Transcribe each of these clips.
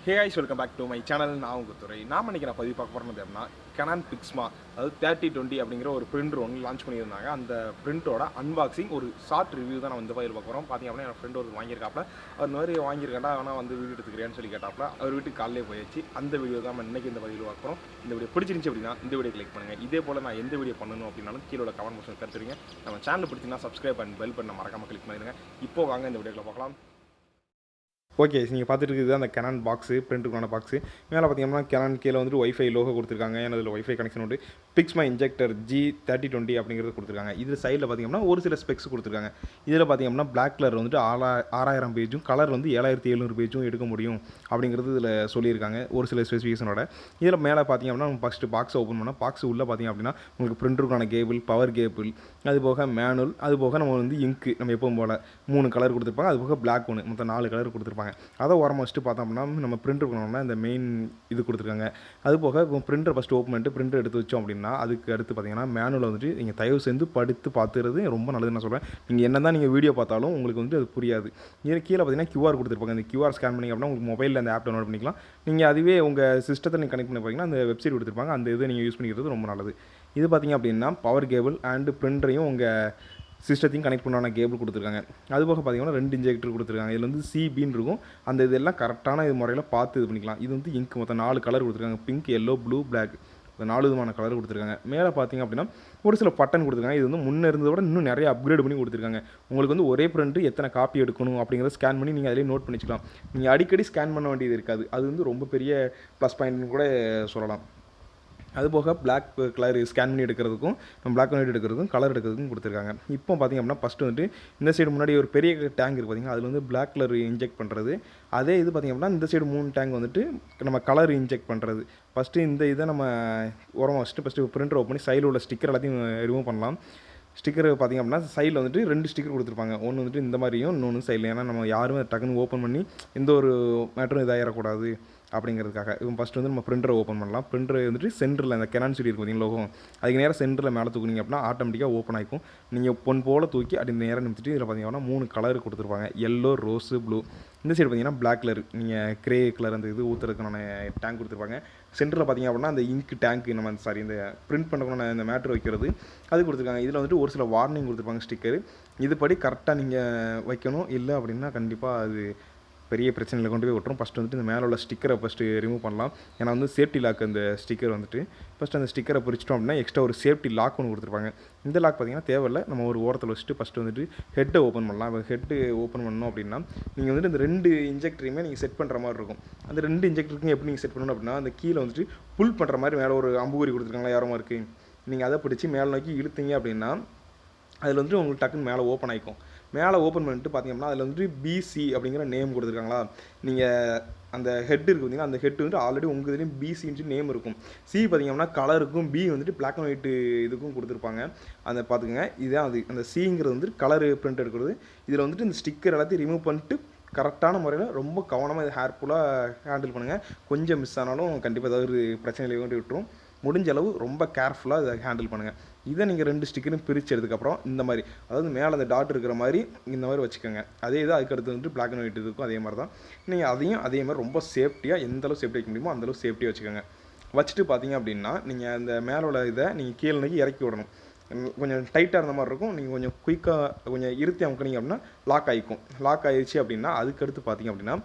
Hey guys, welcome back to my channel. நான் உங்கள் துறை நான் நினைக்கிறேன் பதிவு பார்க்க போகிறது அப்படின்னா CANON PIXMA அதாவது 3020 அப்படிங்கிற ஒரு பிரிண்டர் ஒன்று லான்ச் பண்ணியிருந்தாங்க. அந்த பிரிண்டரோட அன்பாக்சிங் ஒரு ஷார்ட் ரிவ்யூ தான் நான் வந்து பதிவு பார்க்க போகிறோம். பார்த்தீங்க அப்படின்னா என் ஃப்ரெண்ட் ஒரு வாங்கியிருக்காப்ல, அவர் இந்த மாதிரி வாங்கியிருக்கேன்டா ஆனால் வந்து வீடு எடுத்துக்கிறேன்னு சொல்லி கேட்டாப்ல, அவர் வீட்டுக்கு காலையிலே போயிடுச்சு. அந்த வீடியோ தான் நம்ம இன்றைக்கி இந்த பதிவில் பார்க்க போகிறோம். இந்த வீடியோ பிடிச்சிருந்துச்சு அப்படின்னா இந்த வீடியோ கிளிக் பண்ணுங்கள். இதே போல் நான் எந்த வீடியோ பண்ணணும் அப்படின்னாலும் கீழே கமெண்ட் பாக்ஸில் கருத்துறீங்க. நம்ம சேனல் பிடிச்சிங்கன்னா சப்ஸ்கிரைப் அண்ட் பெல் பண்ண மறக்காமல் கிளிக் பண்ணிடுங்க. இப்போ வாங்க இந்த வீடியோவில் பார்க்கலாம். ஓகே, நீங்கள் பார்த்துட்டு இருக்குது அந்த கேனான் பாக்ஸு, பிரிண்ட்டுக்கான பாக்ஸு. மேலே பார்த்தீங்கன்னா கேனான் கீழே வந்துட்டு வைஃபை லோகோ கொடுத்துருக்காங்க. ஏன்னா அதில் வைஃபை கனெக்ஷன் உண்டு. பிக்ஸ்மா இன்ஜெக்டர் G3020 அப்படிங்கிறது கொடுத்துருக்காங்க. இதில் சைடில் பார்த்தீங்கன்னா ஒரு சில ஸ்பெக்ஸ் கொடுத்துருக்காங்க. இதில் பார்த்தீங்கன்னா பிளாக் கலர் வந்துட்டு 6000 பேஜும் கலர் வந்து 7700 பேஜும் எடுக்க முடியும் அப்படிங்கிறது இதில் சொல்லியிருக்காங்க ஒரு சில ஸ்பெசிஃபிகேஷனோட. இதில் மேலே பார்த்தீங்க அப்படின்னா ஃபஸ்ட்டு பாக்ஸ் ஓப்பன் பண்ணால் பாக்ஸ் உள்ளே பார்த்தீங்க அப்படின்னா உங்களுக்கு பிரிண்டருக்கான கேபிள், பவர் கேபிள், அது போக மேனுவல், அது போக நம்ம வந்து இங்கு நம்ம எப்பவும் போல் 3 கலர் கொடுத்துருப்பாங்க. அது போக பிளாக் ஒன்று, மொத்தம் 4 கலர் கொடுத்துருப்பாங்க. அதை ஓரமாக வச்சுட்டு பார்த்தோம் அப்படின்னா நம்ம பிரிண்டர் பண்ணோம்னா இந்த மெயின் இது கொடுத்துருக்காங்க. அது போக பிரிண்டர் ஃபஸ்ட்டு ஓப்பன் பண்ணிட்டு பிரிண்டர் எடுத்து வச்சோம் அப்படின்னா அதுக்கு அடுத்து பார்த்தீங்கன்னா மேனுவல் வந்துட்டு நீங்கள் தயவு செஞ்சு படுத்து பார்த்துறது ரொம்ப நல்லதுன்னு நான் சொல்கிறேன். நீங்கள் என்ன தான் நீங்கள் வீடியோ பார்த்தாலும் உங்களுக்கு வந்து அது புரியாது. இது கீழே பார்த்தீங்கன்னா QR கொடுத்துருப்பாங்க. இந்த QR ஸ்கேன் பண்ணி அப்படின்னா உங்களுக்கு மொபைலில் அந்த ஆப் டவுன்லோட் பண்ணிக்கலாம். நீங்கள் அதுவே உங்கள் சிஸ்டத்தை நீங்கள் கனெக்ட் பண்ணி பார்த்தீங்கன்னா அந்த வெப்சைட் கொடுத்துருப்பாங்க. அந்த இதை நீங்கள் யூஸ் பண்ணிக்கிறது ரொம்ப நல்லது. இது பார்த்தீங்க அப்படின்னா பவர் கேபிள் அண்டு பிரிண்டரையும் உங்கள் சிஸ்டத்தையும் கனெக்ட் பண்ணான கேபிள் கொடுத்துருக்காங்க. அதுபோக பார்த்தீங்கன்னா 2 இன்ஜெக்டர் கொடுத்துருக்காங்க. இதில் வந்து CBன்னு இருக்கும். அந்த இதெல்லாம் கரெக்டான இது முறையில் பார்த்து இது பண்ணிக்கலாம். இது வந்து இங்க் மொத்தம் 4 கலர் கொடுத்துருக்காங்க. பிங்க், எல்லோ, ப்ளூ, பிளாக், இந்த 4 விதமான கலர் கொடுத்துருக்காங்க. மேலே பார்த்தீங்க அப்படின்னா ஒரு சில பட்டன் கொடுத்துருக்காங்க. இது வந்து முன்னே இருந்ததை விட இன்னும் நிறைய அப்கிரேட் பண்ணி கொடுத்துருக்காங்க. உங்களுக்கு வந்து ஒரே பிரிண்ட் எத்தனை காப்பி எடுக்கணும் அப்படிங்கிறத ஸ்கேன் பண்ணி நீங்கள் அதிலே நோட் பண்ணிக்கலாம். நீங்கள் அடிக்கடி ஸ்கேன் பண்ண வேண்டியது இருக்காது. அது வந்து ரொம்ப பெரிய ப்ளஸ் பாயிண்ட்னு கூட சொல்லலாம். அதுபோக பிளாக் கலர் ஸ்கேன் பண்ணி எடுக்கிறதுக்கும் நம்ம பிளாக் அண்ட் ஒயிட் எடுக்கிறதுக்கும் கலர் எடுக்கிறதுக்கும் கொடுத்துருக்காங்க. இப்போ பார்த்திங்க அப்படின்னா ஃபஸ்ட்டு வந்துட்டு இந்த சைடு முன்னாடி ஒரு பெரிய டேங்க் இருக்குது பார்த்திங்கன்னா, அதில் வந்து பிளாக் கலர் இன்ஜெக்ட் பண்ணுறது. அதே இது பார்த்திங்க அப்படின்னா இந்த சைடு 3 டேங்க் வந்துட்டு நம்ம கலர் இன்ஜெக்ட் பண்ணுறது. ஃபஸ்ட்டு இந்த இதை நம்ம உரமாக வச்சுட்டு ஃபஸ்ட்டு பிரிண்டர் ஓப்பன் பண்ணி சைடில் உள்ள ஸ்டிக்கர் எல்லாத்தையும் ரிமூவ் பண்ணலாம். ஸ்டிக்கர் பார்த்திங்க அப்படின்னா சைடில் வந்துட்டு 2 ஸ்டிக்கர் கொடுத்துருப்பாங்க. ஒன்று வந்துட்டு இந்த மாதிரியும் இன்னொன்று சைடில். ஏன்னா நம்ம யாருமே டக்குன்னு ஓப்பன் பண்ணி எந்த ஒரு மேட்டரும் இதாகிடக்கூடாது அப்படிங்கிறதுக்காக. இப்போ ஃபஸ்ட்டு வந்து நம்ம பிரிண்டரை ஓப்பன் பண்ணலாம். பிரிண்டர் வந்துட்டு சென்டரில் அந்த கேனான் சொல்லி இருக்கும் பார்த்தீங்களா லோகம், அதுக்கு நேராக சென்டரில் மேலே தூக்குனீங்க அப்படின்னா ஆட்டோமேட்டிக்காக ஓப்பன் ஆகிக்கும். நீங்கள் பொன் போல் தூக்கி அப்படி நேராக நிறுத்திட்டு இதில் பார்த்தீங்கன்னா 3 கலர் கொடுத்துருப்பாங்க. Yellow, rose, blue. இந்த சைடு பார்த்தீங்கன்னா பிளாக் கலர், நீங்கள் கிரே கலர் அந்த இது ஊற்றுறதுக்கான டேங்க் கொடுத்துருப்பாங்க. சென்டரில் பார்த்தீங்க அப்படின்னா அந்த இங்க் டேங்க் நம்ம இந்த பிரிண்ட் பண்ணக்கூடிய இந்த மேட்ரு வைக்கிறது அது கொடுத்துருக்காங்க. இதில் வந்துட்டு ஒரு சில வார்னிங் கொடுத்துருப்பாங்க ஸ்டிக்கர். இதுபடி கரெக்டாக நீங்கள் வைக்கணும். இல்லை அப்படின்னா கண்டிப்பாக அது பெரிய பிரச்சனையில் கொண்டு போய் விட்டுரும். ஃபஸ்ட்டு வந்துட்டு இந்த மேலே உள்ள ஸ்டிக்கரை ஃபஸ்ட்டு ரிமூவ் பண்ணலாம். ஏன்னா வந்து சேஃப்டி லாக் அந்த ஸ்டிக்கர் வந்துட்டு ஃபஸ்ட்டு அந்த ஸ்டிக்கரை பிரிச்சிட்டோம் அப்படின்னா எக்ஸ்ட்ரா ஒரு சேஃப்டி லாக் ஒன்று கொடுத்துருப்பாங்க. இந்த லாக் பார்த்திங்கன்னா தேவையில்லை. நம்ம ஒரு ஓரத்தில் வச்சுட்டு ஃபஸ்ட்டு வந்துட்டு ஹெட்டை ஓப்பன் பண்ணலாம். இப்போ ஹெட்டு ஓப்பன் பண்ணணும் அப்படின்னா நீங்கள் வந்துட்டு இந்த 2 இன்ஜெக்டரையுமே நீங்கள் செட் பண்ணுற மாதிரி இருக்கும். அந்த 2 இன்ஜெக்டருக்கும் எப்படி நீங்கள் செட் பண்ணணும் அப்படின்னா அந்த கீழே வந்துட்டு புல் பண்ணுற மாதிரி மேலே ஒரு அம்புகுறி கொடுத்துருக்காங்களா யாரமாக இருக்குது, நீங்கள் அதை பிடிச்சி மேலே நோக்கி இழுத்தீங்க அப்படின்னா அதில் வந்துட்டு உங்களுக்கு டக்குன்னு மேலே ஓப்பன் ஆகிக்கும். மேலே ஓப்பன் பண்ணிட்டு பார்த்தீங்கன்னா அதில் வந்துட்டு BC அப்படிங்கிற நேம் கொடுத்துருக்காங்களா. நீங்கள் அந்த ஹெட் இருக்குது பார்த்தீங்கன்னா அந்த ஹெட் வந்துட்டு ஆல்ரெடி உங்கள் இதுலேயும் BCன்னு நேம் இருக்கும். C பார்த்தீங்கன்னா கலருக்கும், B வந்துட்டு பிளாக் அண்ட் ஒயிட்டு இதுக்கும் கொடுத்துருப்பாங்க. அந்த பார்த்துக்கங்க, இதுதான் அது. அந்த Cங்கிறது வந்துட்டு கலரு பிரிண்ட் எடுக்கிறது. இதில் வந்துட்டு இந்த ஸ்டிக்கர் எல்லாத்தையும் ரிமூவ் பண்ணிட்டு கரெக்டான முறையில் ரொம்ப கவனமாக இது ஹேர்ஃபுல்லாக ஹேண்டில் பண்ணுங்கள். கொஞ்சம் மிஸ் ஆனாலும் கண்டிப்பாக ஏதாவது பிரச்சனையில் கொண்டு விட்டுரும். முடிஞ்ச அளவு ரொம்ப கேர்ஃபுல்லாக இதை ஹேண்டில் பண்ணுங்கள். இதை நீங்கள் 2 ஸ்டிக்கரும் பிரித்து எடுத்துக்கப்புறம் இந்த மாதிரி, அதாவது மேலே அந்த டாட் இருக்கிற மாதிரி இந்த மாதிரி வச்சுக்கோங்க. அதே இது அதுக்கடுத்து வந்துட்டு பிளாக் அண்ட் ஒயிட் இருக்கும். அதே மாதிரி தான் நீங்கள் அதையும் அதே மாதிரி ரொம்ப சேஃப்டியாக எந்தளவு சேஃப்டி வைக்க முடியுமோ அந்தளவு சேஃப்டியாக வச்சுக்கோங்க. வச்சுட்டு பார்த்தீங்க அப்படின்னா நீங்கள் அந்த மேலே உள்ள இதை நீங்கள் கீழே நோக்கி இறக்கி விடணும். கொஞ்சம் டைட்டாக இருந்த மாதிரி இருக்கும். நீங்கள் கொஞ்சம் குயிக்காக கொஞ்சம் இருத்தி அமுக்குனீங்க அப்படின்னா லாக் ஆகிக்கும். லாக் ஆகிடுச்சு அப்படின்னா அதுக்கடுத்து பார்த்திங்க அப்படின்னா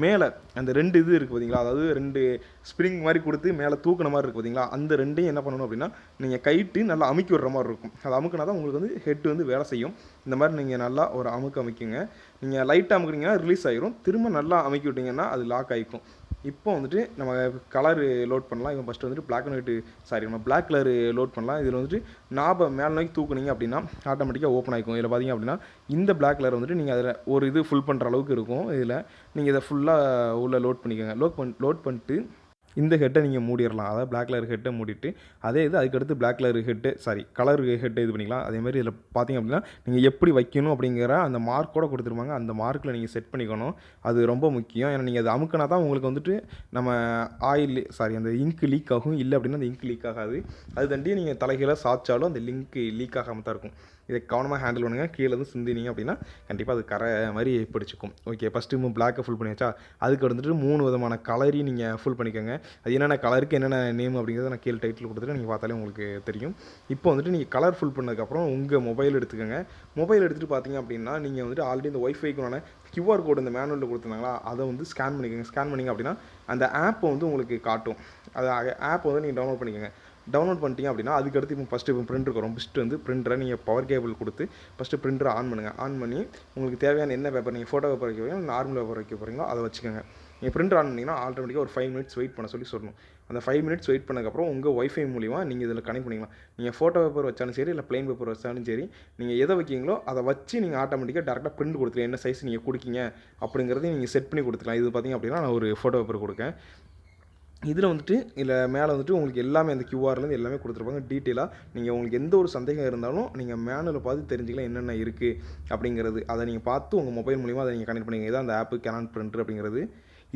மேலே அந்த 2 இது இருக்குது பார்த்தீங்களா, அதாவது 2 ஸ்ப்ரிங் மாதிரி கொடுத்து மேலே தூக்குன மாதிரி இருக்குது பார்த்தீங்களா, அந்த 2ஐயும் என்ன பண்ணணும் அப்படின்னா நீங்கள் கைட்டு நல்லா அமுக்கி விடுற மாதிரி இருக்கும். அது அமுக்குனா தான் உங்களுக்கு வந்து ஹெட் வந்து வேலை செய்யும். இந்த மாதிரி நீங்கள் நல்லா ஒரு அமுக்குங்க. நீங்கள் லைட்டாக அமுக்குனீங்கன்னா ரிலீஸ் ஆகிரும். திரும்ப நல்லா அமுக்கி விட்டிங்கன்னா அது லாக் ஆகிக்கும். இப்போ வந்துட்டு நம்ம கலர் லோட் பண்ணலாம். இப்போ ஃபஸ்ட்டு வந்துட்டு பிளாக் அண்ட் ஒயிட்டு நம்ம பிளாக் கலர் லோட் பண்ணலாம். இதில் வந்துட்டு நாபை மேலே நோக்கி தூக்குனீங்க அப்படின்னா ஆட்டோமேட்டிக்காக ஓப்பன் ஆகிக்கும். இதில் பார்த்திங்க அப்படின்னா இந்த பிளாக் கலர் வந்துட்டு நீங்கள் அதில் ஒரு இது ஃபுல் பண்ணுற அளவுக்கு இருக்கும். இதில் நீங்கள் இதை ஃபுல்லாக உள்ளே லோட் பண்ணிக்கோங்க. லோட் பண்ணிட்டு இந்த ஹெட்டை நீங்கள் மூடிடலாம். அதாவது பிளாக் கலர் ஹெட்டை மூடிட்டு அதே இது அதுக்கடுத்து பிளாக் கலர் ஹெட்டு கலர் ஹெட்டை இது பண்ணிக்கலாம். அதேமாதிரி இதில் பார்த்திங்க அப்படின்னா நீங்கள் எப்படி வைக்கணும் அப்படிங்கிற அந்த மார்க்கோடு கொடுத்துருப்பாங்க. அந்த மார்க்கில் நீங்கள் செட் பண்ணிக்கணும். அது ரொம்ப முக்கியம். ஏன்னா நீங்கள் அதை அமுக்கினா தான் உங்களுக்கு வந்துட்டு நம்ம அந்த இங்க் லீக் ஆகும். இல்லை அப்படின்னா அந்த இங்க் லீக் ஆகாது. அது தாண்டி நீங்கள் தலைகீழ சாய்ச்சாலும் அந்த லீக் ஆகாமல் தான் இருக்கும். இதை கவனமாக ஹேண்டில் பண்ணுங்கள். கீழே இருந்து சிந்தினீங்க அப்படின்னா கண்டிப்பாக அது கரை மாதிரி பிடிச்சிக்கும். ஓகே, ஃபஸ்ட்டு பிளாக்கை ஃபுல் பண்ணியாச்சா, அதுக்கு வந்துட்டு 3 விதமான கலரையும் நீங்கள் ஃபுல் பண்ணிக்கோங்க. அது என்னென்ன கலருக்கு என்னென்ன நேம் அப்படிங்கிறத நான் கீழே டைட்டில் கொடுத்துட்டு நீங்கள் பார்த்தாலே உங்களுக்கு தெரியும். இப்போ வந்துட்டு நீங்கள் கலர் ஃபுல் பண்ணதுக்கப்புறம் உங்கள் மொபைல் எடுத்துக்கோங்க. மொபைல் எடுத்துகிட்டு பார்த்தீங்க அப்படின்னா நீங்கள் வந்துட்டு ஆல்ரெடி இந்த ஒய்ஃபைக்குனான QR கோடு இந்த மேனுவலில் கொடுத்துருந்தாங்களா, அதை வந்து ஸ்கேன் பண்ணிக்கோங்க. ஸ்கேன் பண்ணிங்க அப்படின்னா அந்த ஆப்பை வந்து உங்களுக்கு காட்டும். அது ஆப்பை வந்து நீங்கள் டவுன்லோட் பண்ணிக்கோங்க. டவுன்லோட் பண்ணிட்டீங்க அப்படின்னா அதுக்கடுத்து இப்போ ஃபஸ்ட்டு பிரிண்டருக்கு வரும். ஃபஸ்ட்டு வந்து பிரிண்டரை நீங்கள் பவர் கேபிள் கொடுத்து ஃபஸ்ட்டு பிரிண்டரை ஆன் பண்ணுங்கள். ஆன் பண்ணி உங்களுக்கு தேவையான என்ன பேப்பர், நீங்கள் ஃபோட்டோ பேப்பர் வைக்க போகிறீங்களோ நார்மல் பேப்பர் வைக்க போகிறீங்களோ அதை வச்சுக்கோங்க. நீங்கள் பிரிண்டர் ஆன் பண்ணிங்கன்னா ஆட்டோமேட்டிக்காக ஒரு 5 மினிட்ஸ் வெயிட் பண்ண சொல்லணும். அந்த 5 மினிட்ஸ் வெயிட் பண்ணதுக்கப்புறம் உங்கள் ஒய்ஃபை மூலிமா நீங்கள் இதில் கனெக்ட் பண்ணிக்கலாம். நீங்கள் ஃபோட்டோ பேப்பர் வச்சாலும் சரி, இல்லை ப்ளைன் பேப்பர் வச்சாலும் சரி, நீங்கள் எதை வைக்கிங்களோ அதை வச்சு நீங்கள் ஆட்டோமேட்டிக்காக டேரெக்டாக பிரிண்ட் கொடுத்துக்கலாம். என்ன சைஸ் நீங்கள் கொடுக்கீங்க அப்படிங்கிறதையும் நீங்கள் செட் பண்ணி கொடுத்துக்கலாம். இது பார்த்திங்க அப்படின்னா நான் ஒரு ஃபோட்டோ பேப்பர் கொடுக்கேன். இதில் வந்துட்டு இல்லை மேலே வந்துட்டு உங்களுக்கு எல்லாமே அந்த QRலேருந்து எல்லாமே கொடுத்துருப்பாங்க டீட்டெயிலாக. நீங்கள் உங்களுக்கு எந்த ஒரு சந்தேகம் இருந்தாலும் நீங்கள் மேனுவலில் பார்த்து தெரிஞ்சுக்கலாம் என்னென்ன இருக்குது அப்படிங்கிறது. அதை நீங்கள் பார்த்து உங்கள் மொபைல் மூலிமா அதை நீங்கள் கனெக்ட் பண்ணிங்க. இதான் அந்த ஆப்பு கேனான் பிரிண்டர் அப்படிங்கிறது.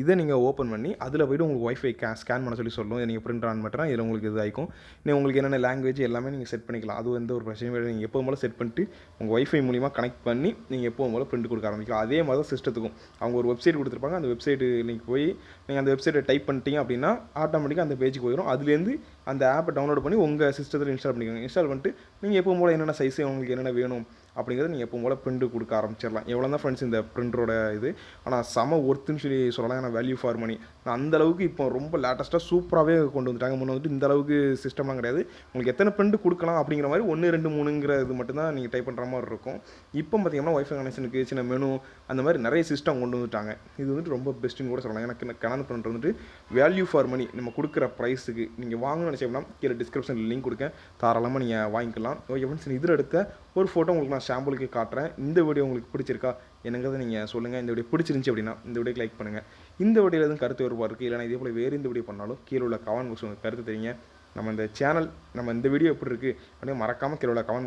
இதை நீங்கள் ஓப்பன் பண்ணி அதில் போய்ட்டு உங்களுக்கு ஒய்ஃபை ஸ்கேன் பண்ண சொல்லும். நீங்கள் பிரிண்டர் ஆன் பண்ணுறா இதில் உங்களுக்கு இது ஆகிக்கும். உங்களுக்கு என்னென்ன லாங்குவேஜ் எல்லாமே நீங்கள் செட் பண்ணிக்கலாம். அது எந்த ஒரு பிரச்சனையும் இல்லை. நீங்கள் எப்போதும் போல் செட் பண்ணிட்டு உங்கள் ஒய்ஃபை மூலிமா கனெக்ட் பண்ணி நீங்கள் எப்போதும் போல் பிரிண்ட் கொடுக்க ஆரம்பிக்கலாம். அதே மாதிரி தான் சிஸ்டத்துக்கும் அவங்க ஒரு வெப்சைட் கொடுத்துருப்பாங்க. அந்த வெப்சைட்டு நீங்கள் போய் நீங்கள் அந்த வெப்சைட்டை டைப் பண்ணிட்டீங்க அப்படின்னா ஆட்டோமேட்டிக்காக அந்த பேஜுக்கு போயிடும். அதுலேருந்து அந்த ஆப்பை டவுன்லோட் பண்ணி உங்கள் சிஸ்டத்தில் இன்ஸ்டால் பண்ணிக்கோங்க. இன்ஸ்டால் பண்ணிட்டு நீங்கள் எப்போதும் போல் என்னென்ன சைஸு உங்களுக்கு என்னென்ன வேணும் அப்படிங்கிறத நீங்கள் எப்போவும் போல் பிரிண்ட் கொடுக்க ஆரம்பிச்சிடலாம். எவ்வளோ தான் ஃப்ரெண்ட்ஸ் இந்த பிரிண்டரோட இது, ஆனால் செம ஒர்த்துன்னு சொல்லலாம். ஏன்னா வேல்யூ ஃபார் மணி. அந்தளவுக்கு இப்போ ரொம்ப லேட்டஸ்ட்டாக சூப்பராகவே கொண்டு வந்துட்டாங்க. முன்னே வந்துட்டு இந்த அளவுக்கு சிஸ்டம்லாம் கிடையாது. உங்களுக்கு எத்தனை பிரிண்ட் கொடுக்கலாம் அப்படிங்கிற மாதிரி 1 2 3ங்கிற இது மட்டும்தான் நீங்கள் டைப் பண்ணுற மாதிரி இருக்கும். இப்போ பார்த்தீங்கன்னா ஒய்ஃபை கனெக்ஷனுக்கு சின்ன மெனு அந்த மாதிரி நிறைய சிஸ்டம் கொண்டு வந்துட்டாங்க. இது வந்துட்டு ரொம்ப பெஸ்ட்டுன்னு கூட சொல்லலாம். எனக்கு கேனான் பிரிண்டர் வந்துட்டு வேல்யூ ஃபார் மணி நம்ம கொடுக்குற ப்ரைஸுக்கு நீங்கள் வாங்கணும்னு நினச்சோம்னா கீழே டிஸ்கிரிப்ஷனில் லிங்க் கொடுக்க தாராளமாக நீங்கள் வாங்கிக்கலாம். ஓகே ஃப்ரெண்ட்ஸ், இதில் எடுத்த ஒரு ஃபோட்டோ உங்களுக்கு நான் சாம்பிளுக்கு காட்டுறேன். இந்த வீடியோ உங்களுக்கு பிடிச்சிருக்கா என்னங்கிறத நீங்கள் சொல்லுங்கள். இந்த வீடியோ பிடிச்சிருந்துச்சி அப்படின்னா இந்த வீடியோக்கு லைக் பண்ணுங்கள். இந்த வீடியோவில் எதுவும் கருத்து வேறுபாடு இருக்குது இல்லைனா இதே போல் வேறு இந்த வீடியோ பண்ணாலும் கீழே உள்ள கமெண்ட் பாக்ஸ் உங்களுக்கு கருத்து தெரியுங்க. நம்ம இந்த சேனல் நம்ம இந்த வீடியோ எப்படி இருக்குது அப்படியே மறக்காமல் கீழே உள்ள கமெண்ட்